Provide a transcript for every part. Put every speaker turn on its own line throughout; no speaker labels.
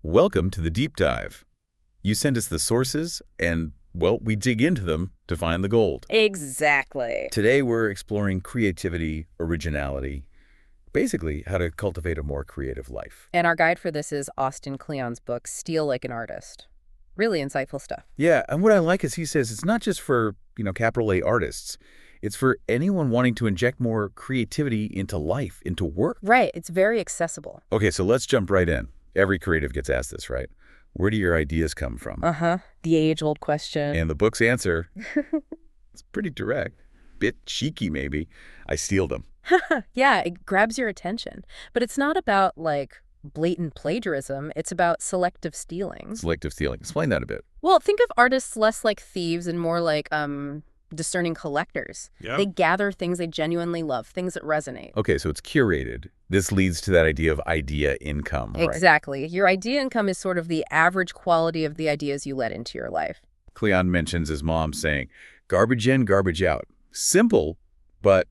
Welcome to the deep dive. You send us the sources and, well, we dig into them to find the gold.
Exactly.
Today we're exploring creativity, originality, basically how to cultivate a more creative life.
And our guide for this is Austin Kleon's book, Steal Like an Artist. Really insightful stuff.
Yeah, and what I like is he says it's not just for, capital A artists. It's for anyone wanting to inject more creativity into life, into work.
Right. It's very accessible.
Okay, so let's jump right in. Every creative gets asked this, right? Where do your ideas come from?
Uh-huh. The age-old question.
And the book's answer, it's pretty direct. Bit cheeky, maybe. I steal them.
Yeah, it grabs your attention. But it's not about, blatant plagiarism. It's about selective stealing.
Selective stealing. Explain that a bit.
Well, think of artists less like thieves and more like discerning collectors.
Yeah.
They gather things they genuinely love, things that resonate.
Okay, so it's curated. This leads to that idea of idea income, right?
Exactly. Your idea income is sort of the average quality of the ideas you let into your life.
Kleon mentions his mom saying, garbage in, garbage out. Simple, but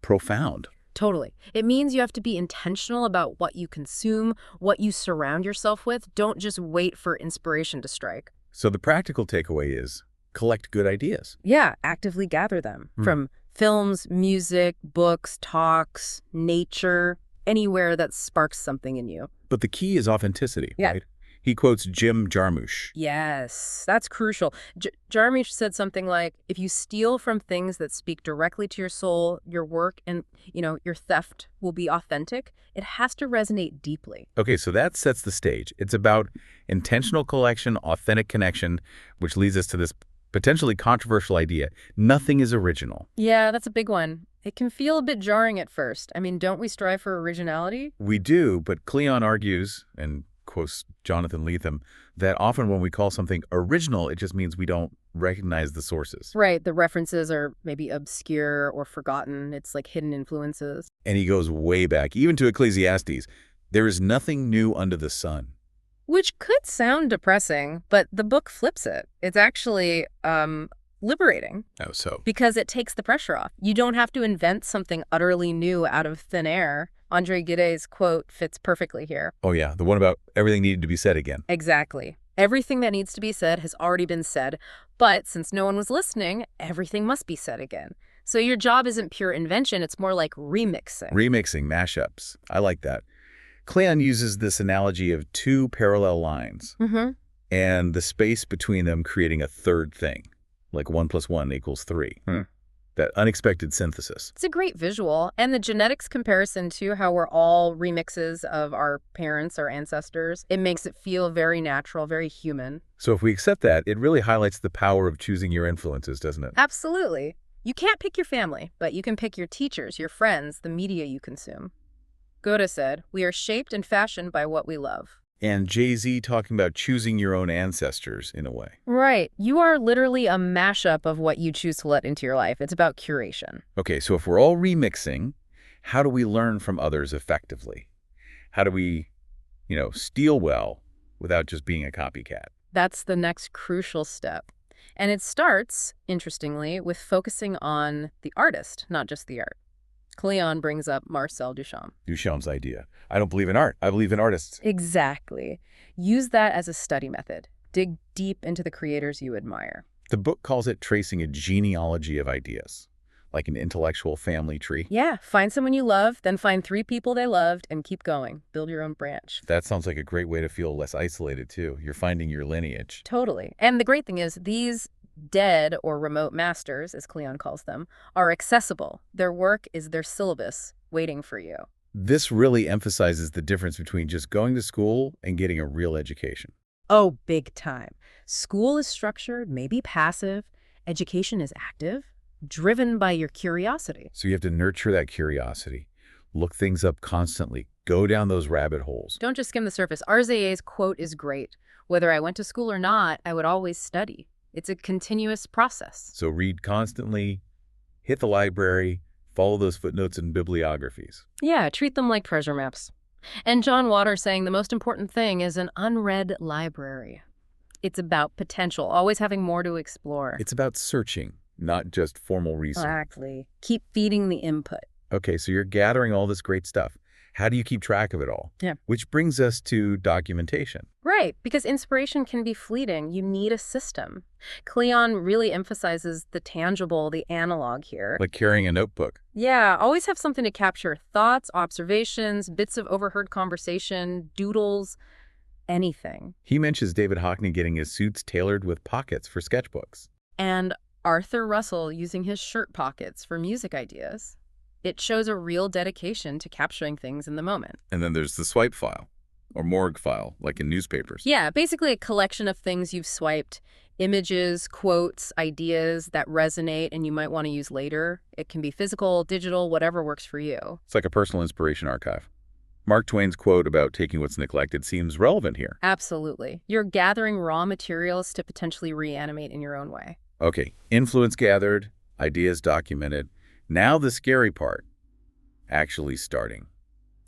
profound.
Totally. It means you have to be intentional about what you consume, what you surround yourself with. Don't just wait for inspiration to strike.
So the practical takeaway is collect good ideas.
Yeah, actively gather them from films, music, books, talks, nature, anywhere that sparks something in you.
But the key is authenticity,
Yeah.
right? He quotes Jim Jarmusch.
Yes, that's crucial. Jarmusch said something like, if you steal from things that speak directly to your soul, your work, and, your theft will be authentic, it has to resonate deeply.
Okay, so that sets the stage. It's about intentional collection, authentic connection, which leads us to this potentially controversial idea. Nothing is original.
Yeah, that's a big one. It can feel a bit jarring at first. I mean, don't we strive for originality?
We do, but Kleon argues, and quotes Jonathan Lethem, that often when we call something original, it just means we don't recognize the sources.
Right, the references are maybe obscure or forgotten. It's like hidden influences.
And he goes way back, even to Ecclesiastes. There is nothing new under the sun.
Which could sound depressing, but the book flips it. It's actually liberating.
Oh, so?
Because it takes the pressure off. You don't have to invent something utterly new out of thin air. Andre Gide's quote fits perfectly here.
Oh, yeah, the one about everything needed to be said again.
Exactly. Everything that needs to be said has already been said, but since no one was listening, everything must be said again. So your job isn't pure invention, it's more like remixing.
Remixing, mashups. I like that. Kleon uses this analogy of two parallel lines and the space between them creating a third thing, like 1 + 1 = 3. That unexpected synthesis.
It's a great visual. And the genetics comparison, too, how we're all remixes of our parents, our ancestors, it makes it feel very natural, very human.
So if we accept that, it really highlights the power of choosing your influences, doesn't it?
Absolutely. You can't pick your family, but you can pick your teachers, your friends, the media you consume. Goethe said, we are shaped and fashioned by what we love.
And Jay-Z talking about choosing your own ancestors in a way.
Right. You are literally a mashup of what you choose to let into your life. It's about curation.
Okay, so if we're all remixing, how do we learn from others effectively? How do we, steal well without just being a copycat?
That's the next crucial step. And it starts, interestingly, with focusing on the artist, not just the art. Kleon brings up Marcel Duchamp.
Duchamp's idea. I don't believe in art. I believe in artists.
Exactly. Use that as a study method. Dig deep into the creators you admire.
The book calls it tracing a genealogy of ideas, like an intellectual family tree.
Yeah, find someone you love, then find 3 people they loved, and keep going. Build your own branch.
That sounds like a great way to feel less isolated, too. You're finding your lineage.
Totally. And the great thing is, these dead or remote masters, as Kleon calls them, are accessible. Their work is their syllabus waiting for you.
This really emphasizes the difference between just going to school and getting a real education.
Oh, big time. School is structured, maybe passive. Education is active, driven by your curiosity.
So you have to nurture that curiosity, look things up constantly, go down those rabbit holes.
Don't just skim the surface. RZA's quote is great. Whether I went to school or not, I would always study. It's a continuous process.
So read constantly, hit the library, follow those footnotes and bibliographies.
Yeah, treat them like treasure maps. And John Waters saying the most important thing is an unread library. It's about potential, always having more to explore.
It's about searching, not just formal research.
Exactly. Keep feeding the input.
Okay, so you're gathering all this great stuff. How do you keep track of it all?
Yeah.
Which brings us to documentation.
Right, because inspiration can be fleeting. You need a system. Kleon really emphasizes the tangible, the analog here.
Like carrying a notebook.
Yeah, always have something to capture thoughts, observations, bits of overheard conversation, doodles, anything.
He mentions David Hockney getting his suits tailored with pockets for sketchbooks.
And Arthur Russell using his shirt pockets for music ideas. It shows a real dedication to capturing things in the moment.
And then there's the swipe file, or morgue file, like in newspapers.
Yeah, basically a collection of things you've swiped, images, quotes, ideas that resonate and you might want to use later. It can be physical, digital, whatever works for you.
It's like a personal inspiration archive. Mark Twain's quote about taking what's neglected seems relevant here.
Absolutely. You're gathering raw materials to potentially reanimate in your own way.
Okay, influence gathered, ideas documented. Now the scary part, actually starting.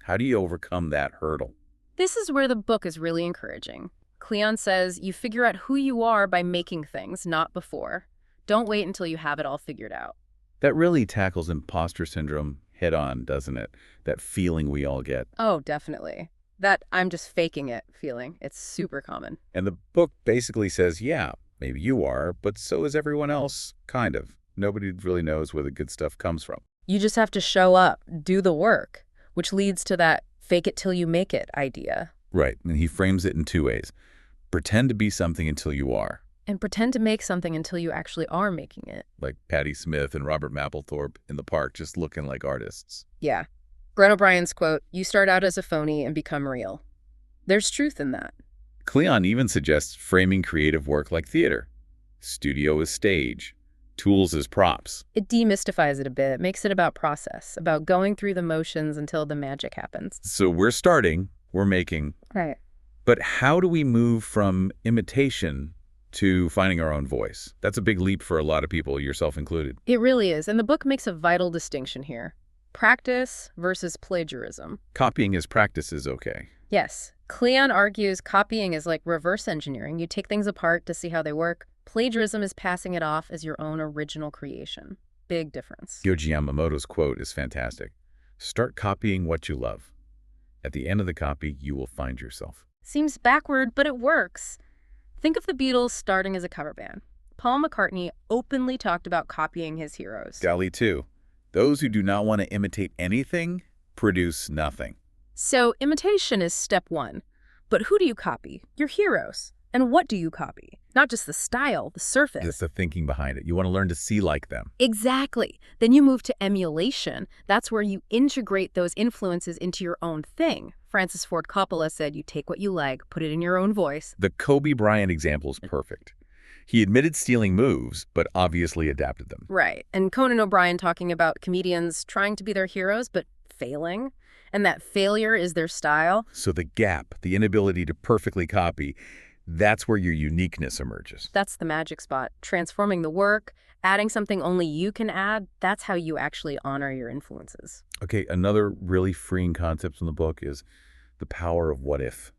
How do you overcome that hurdle?
This is where the book is really encouraging. Kleon says you figure out who you are by making things, not before. Don't wait until you have it all figured out.
That really tackles imposter syndrome head on, doesn't it? That feeling we all get.
Oh, definitely. That I'm just faking it feeling. It's super common.
And the book basically says, yeah, maybe you are, but so is everyone else, kind of. Nobody really knows where the good stuff comes from.
You just have to show up, do the work, which leads to that fake it till you make it idea.
Right, and he frames it in two ways. Pretend to be something until you are.
And pretend to make something until you actually are making it.
Like Patti Smith and Robert Mapplethorpe in the park just looking like artists.
Yeah. Glenn O'Brien's quote, "You start out as a phony and become real." There's truth in that.
Kleon even suggests framing creative work like theater. Studio is stage. Tools as props.
It demystifies it a bit. It makes it about process, about going through the motions until the magic happens.
So we're starting, we're making.
Right.
But how do we move from imitation to finding our own voice? That's a big leap for a lot of people, yourself included.
It really is. And the book makes a vital distinction here. Practice versus plagiarism.
Copying as practice is okay.
Yes. Kleon argues copying is like reverse engineering. You take things apart to see how they work. Plagiarism is passing it off as your own original creation. Big difference.
Yohji Yamamoto's quote is fantastic. Start copying what you love. At the end of the copy, you will find yourself.
Seems backward, but it works. Think of the Beatles starting as a cover band. Paul McCartney openly talked about copying his heroes.
Dali too. Those who do not want to imitate anything produce nothing.
So imitation is step one. But who do you copy? Your heroes. And what do you copy? Not just the style, the surface.
It's the thinking behind it. You want to learn to see like them.
Exactly. Then you move to emulation. That's where you integrate those influences into your own thing. Francis Ford Coppola said you take what you like, put it in your own voice.
The Kobe Bryant example is perfect. He admitted stealing moves, but obviously adapted them.
Right. And Conan O'Brien talking about comedians trying to be their heroes, but failing. And that failure is their style.
So the gap, the inability to perfectly copy, that's where your uniqueness emerges.
That's the magic spot. Transforming the work, adding something only you can add, that's how you actually honor your influences.
Okay, another really freeing concept from the book is the power of what if.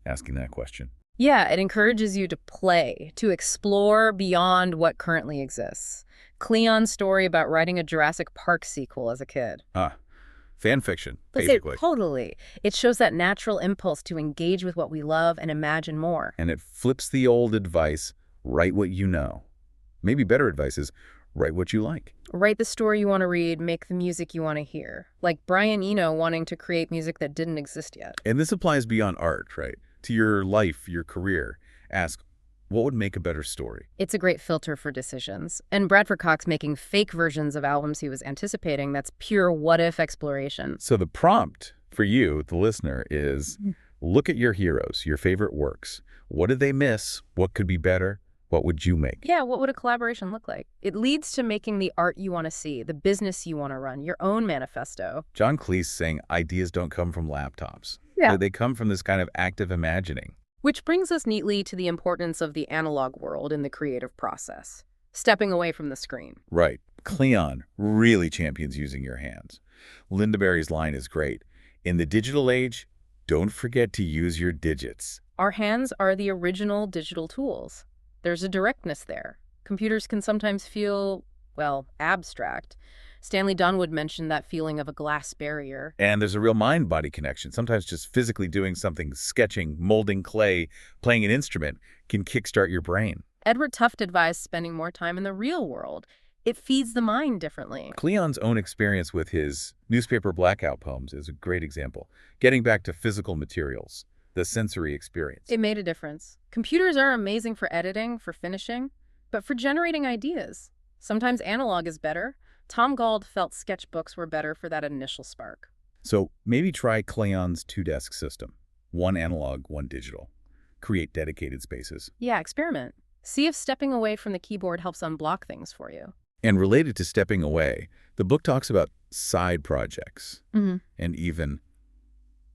Asking that question.
Yeah, it encourages you to play, to explore beyond what currently exists. Kleon's story about writing a Jurassic Park sequel as a kid.
Fan fiction, basically.
Totally. It shows that natural impulse to engage with what we love and imagine more.
And it flips the old advice, write what you know. Maybe better advice is, write what you like.
Write the story you want to read, make the music you want to hear. Like Brian Eno wanting to create music that didn't exist yet.
And this applies beyond art, right? To your life, your career. Ask, what would make a better story?
It's a great filter for decisions. And Bradford Cox making fake versions of albums he was anticipating, that's pure what-if exploration.
So the prompt for you, the listener, is look at your heroes, your favorite works. What did they miss? What could be better? What would you make?
Yeah, what would a collaboration look like? It leads to making the art you want to see, the business you want to run, your own manifesto.
John Cleese saying ideas don't come from laptops.
Yeah.
They come from this kind of active imagining.
Which brings us neatly to the importance of the analog world in the creative process. Stepping away from the screen.
Right. Kleon really champions using your hands. Linda Berry's line is great. In the digital age, don't forget to use your digits.
Our hands are the original digital tools. There's a directness there. Computers can sometimes feel, well, abstract. Stanley Donwood mentioned that feeling of a glass barrier.
And there's a real mind-body connection. Sometimes just physically doing something, sketching, molding clay, playing an instrument, can kickstart your brain.
Edward Tufte advised spending more time in the real world. It feeds the mind differently.
Kleon's own experience with his newspaper blackout poems is a great example. Getting back to physical materials, the sensory experience.
It made a difference. Computers are amazing for editing, for finishing, but for generating ideas. Sometimes analog is better. Tom Gauld felt sketchbooks were better for that initial spark.
So maybe try Kleon's two-desk system. One analog, one digital. Create dedicated spaces.
Yeah, experiment. See if stepping away from the keyboard helps unblock things for you.
And related to stepping away, the book talks about side projects and even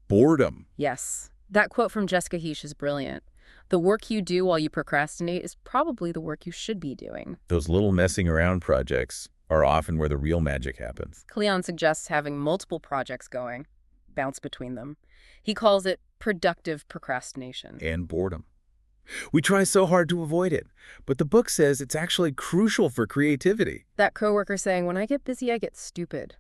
boredom.
Yes. That quote from Jessica Heish is brilliant. The work you do while you procrastinate is probably the work you should be doing.
Those little messing around projects are often where the real magic happens.
Kleon suggests having multiple projects going, bounce between them. He calls it productive procrastination.
And boredom. We try so hard to avoid it, but the book says it's actually crucial for creativity.
That coworker saying, when I get busy, I get stupid.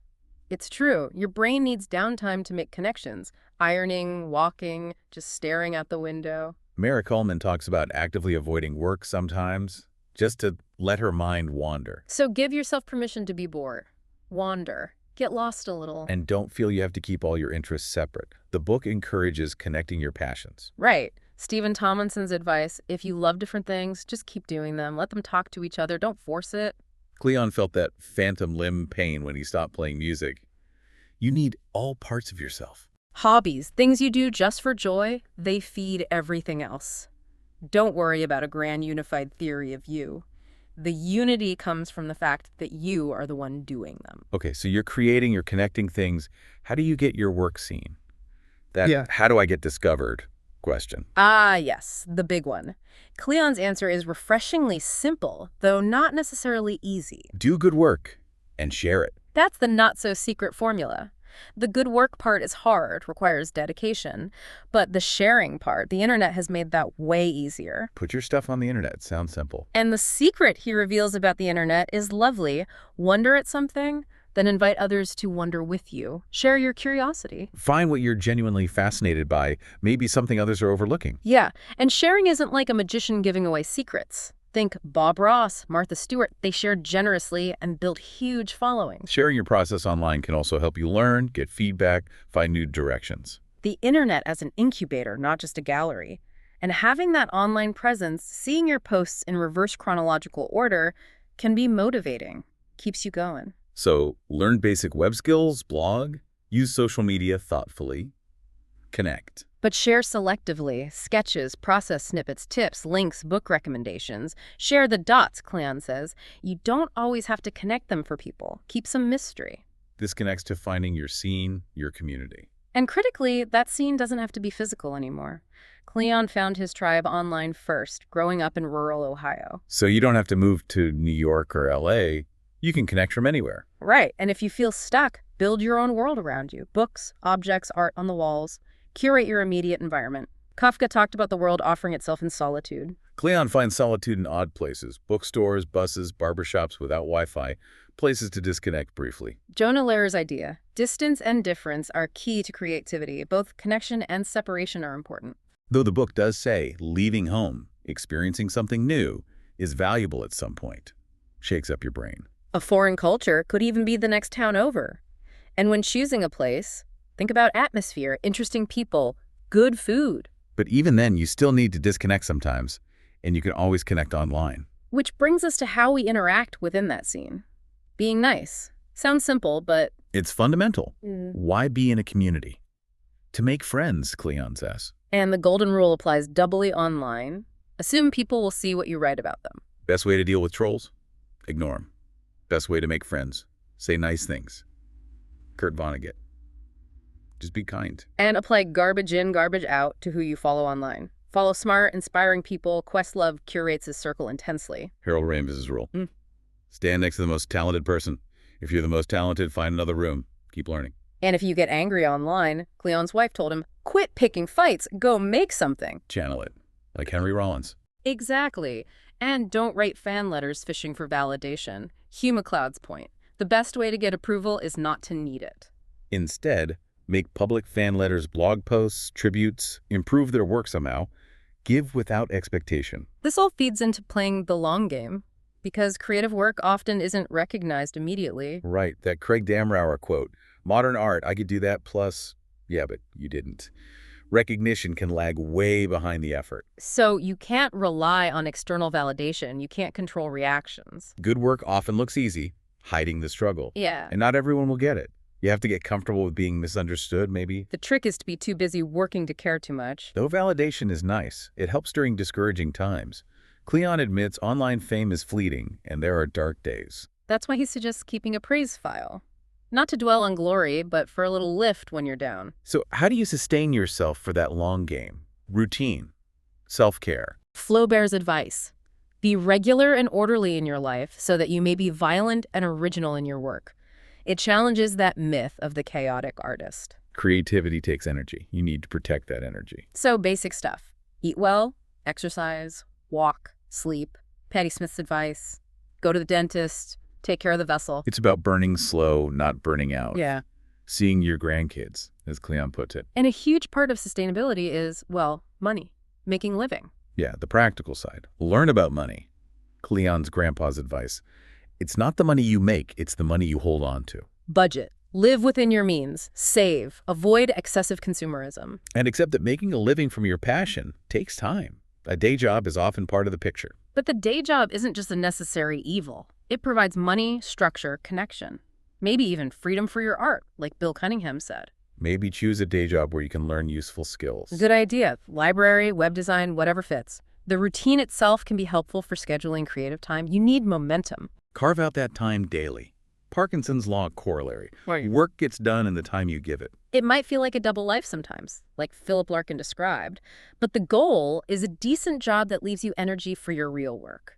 It's true. Your brain needs downtime to make connections. Ironing, walking, just staring out the window.
Mara Coleman talks about actively avoiding work sometimes, just to let her mind wander.
So give yourself permission to be bored. Wander. Get lost a little.
And don't feel you have to keep all your interests separate. The book encourages connecting your passions.
Right. Stephen Tomlinson's advice, if you love different things, just keep doing them. Let them talk to each other. Don't force it.
Kleon felt that phantom limb pain when he stopped playing music. You need all parts of yourself.
Hobbies, things you do just for joy, they feed everything else. Don't worry about a grand unified theory of you. The unity comes from the fact that you are the one doing them.
Okay, so you're creating, you're connecting things. How do you get your work seen? How do I get discovered question.
Ah, yes, the big one. Kleon's answer is refreshingly simple, though not necessarily easy.
Do good work and share it.
That's the not-so-secret formula. The good work part is hard, requires dedication, but the sharing part, the internet has made that way easier.
Put your stuff on the internet. Sounds simple.
And the secret he reveals about the internet is lovely. Wonder at something, then invite others to wonder with you. Share your curiosity.
Find what you're genuinely fascinated by, maybe something others are overlooking.
Yeah, and sharing isn't like a magician giving away secrets. Think Bob Ross, Martha Stewart. They shared generously and built huge followings.
Sharing your process online can also help you learn, get feedback, find new directions.
The internet as an incubator, not just a gallery. And having that online presence, seeing your posts in reverse chronological order, can be motivating. Keeps you going.
So learn basic web skills, blog, use social media thoughtfully, connect.
But share selectively. Sketches, process snippets, tips, links, book recommendations. Share the dots, Kleon says. You don't always have to connect them for people. Keep some mystery.
This connects to finding your scene, your community.
And critically, that scene doesn't have to be physical anymore. Kleon found his tribe online first, growing up in rural Ohio.
So you don't have to move to New York or LA. You can connect from anywhere.
Right, and if you feel stuck, build your own world around you. Books, objects, art on the walls. Curate your immediate environment. Kafka talked about the world offering itself in solitude.
Kleon finds solitude in odd places. Bookstores, buses, barbershops without Wi-Fi. Places to disconnect briefly.
Jonah Lehrer's idea. Distance and difference are key to creativity. Both connection and separation are important.
Though the book does say leaving home, experiencing something new, is valuable at some point. Shakes up your brain.
A foreign culture could even be the next town over. And when choosing a place, think about atmosphere, interesting people, good food.
But even then, you still need to disconnect sometimes, and you can always connect online.
Which brings us to how we interact within that scene. Being nice. Sounds simple, but...
It's fundamental. Why be in a community? To make friends, Kleon says.
And the golden rule applies doubly online. Assume people will see what you write about them.
Best way to deal with trolls? Ignore them. Best way to make friends? Say nice things. Kurt Vonnegut. Just be kind.
And apply garbage in, garbage out to who you follow online. Follow smart, inspiring people. Questlove curates his circle intensely.
Harold Rams's rule. Stand next to the most talented person. If you're the most talented, find another room. Keep learning.
And if you get angry online, Kleon's wife told him, quit picking fights, go make something.
Channel it. Like Henry Rollins.
Exactly. And don't write fan letters fishing for validation. Hugh MacLeod's point. The best way to get approval is not to need it.
Instead, make public fan letters, blog posts, tributes, improve their work somehow. Give without expectation.
This all feeds into playing the long game, because creative work often isn't recognized immediately.
Right, that Craig Damrauer quote, modern art, I could do that plus, yeah, but you didn't. Recognition can lag way behind the effort.
So you can't rely on external validation. You can't control reactions.
Good work often looks easy, hiding the struggle.
Yeah.
And not everyone will get it. You have to get comfortable with being misunderstood, maybe.
The trick is to be too busy working to care too much.
Though validation is nice, it helps during discouraging times. Kleon admits online fame is fleeting, and there are dark days.
That's why he suggests keeping a praise file. Not to dwell on glory, but for a little lift when you're down.
So how do you sustain yourself for that long game? Routine, self-care.
Flaubert's advice. Be regular and orderly in your life so that you may be violent and original in your work. It challenges that myth of the chaotic artist.
Creativity takes energy. You need to protect that energy.
So basic stuff. Eat well, exercise, walk, sleep. Patti Smith's advice. Go to the dentist. Take care of the vessel.
It's about burning slow, not burning out.
Yeah.
Seeing your grandkids, as Kleon puts it.
And a huge part of sustainability is, well, money. Making living.
Yeah, the practical side. Learn about money. Kleon's grandpa's advice. It's not the money you make, it's the money you hold on to.
Budget. Live within your means. Save. Avoid excessive consumerism.
And accept that making a living from your passion takes time. A day job is often part of the picture.
But the day job isn't just a necessary evil. It provides money, structure, connection. Maybe even freedom for your art, like Bill Cunningham said.
Maybe choose a day job where you can learn useful skills.
Good idea. Library, web design, whatever fits. The routine itself can be helpful for scheduling creative time. You need momentum.
Carve out that time daily. Parkinson's law corollary.
Right.
Work gets done in the time you give it.
It might feel like a double life sometimes, like Philip Larkin described, but the goal is a decent job that leaves you energy for your real work.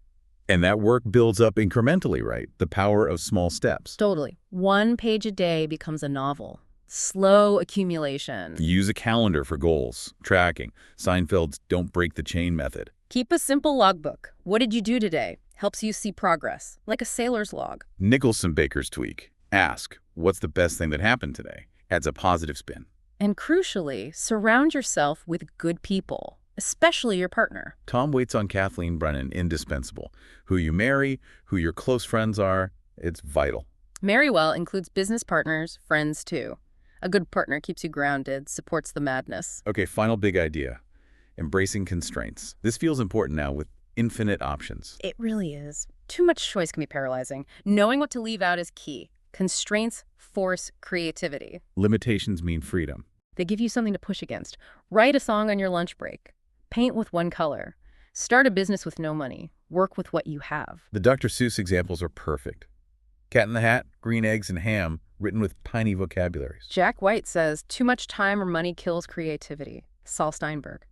And that work builds up incrementally, right? The power of small steps.
Totally. 1 page a day becomes a novel. Slow accumulation.
Use a calendar for goals, tracking. Seinfeld's don't break the chain method.
Keep a simple logbook. What did you do today? Helps you see progress, like a sailor's log.
Nicholson Baker's tweak. Ask, what's the best thing that happened today? Adds a positive spin.
And crucially, surround yourself with good people, especially your partner.
Tom Waits on Kathleen Brennan, indispensable. Who you marry, who your close friends are, it's vital.
Marry well includes business partners, friends too. A good partner keeps you grounded, supports the madness.
Okay, final big idea. Embracing constraints. This feels important now with infinite options.
It really is. Too much choice can be paralyzing. Knowing what to leave out is key. Constraints force creativity.
Limitations mean freedom.
They give you something to push against. Write a song on your lunch break. Paint with one color. Start a business with no money. Work with what you have.
The Dr. Seuss examples are perfect. Cat in the Hat, Green Eggs, and Ham, written with tiny vocabularies.
Jack White says, too much time or money kills creativity. Saul Steinberg.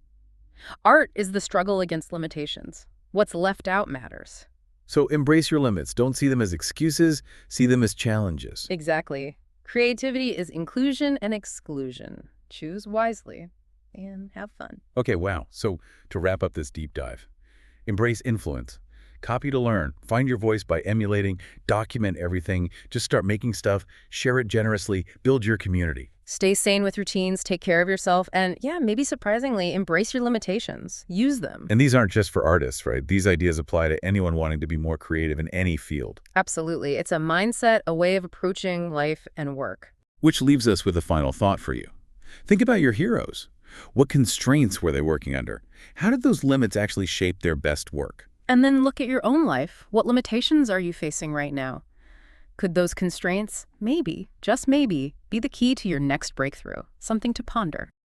Art is the struggle against limitations. What's left out matters.
So embrace your limits. Don't see them as excuses. See them as challenges.
Exactly. Creativity is inclusion and exclusion. Choose wisely and have fun.
Okay, wow. So to wrap up this deep dive, embrace influence. Copy to learn. Find your voice by emulating. Document everything. Just start making stuff. Share it generously. Build your community.
Stay sane with routines, take care of yourself, and yeah, maybe surprisingly, embrace your limitations. Use them.
And these aren't just for artists, right? These ideas apply to anyone wanting to be more creative in any field.
Absolutely. It's a mindset, a way of approaching life and work.
Which leaves us with a final thought for you. Think about your heroes. What constraints were they working under? How did those limits actually shape their best work?
And then look at your own life. What limitations are you facing right now? Could those constraints, maybe, just maybe, be the key to your next breakthrough? Something to ponder.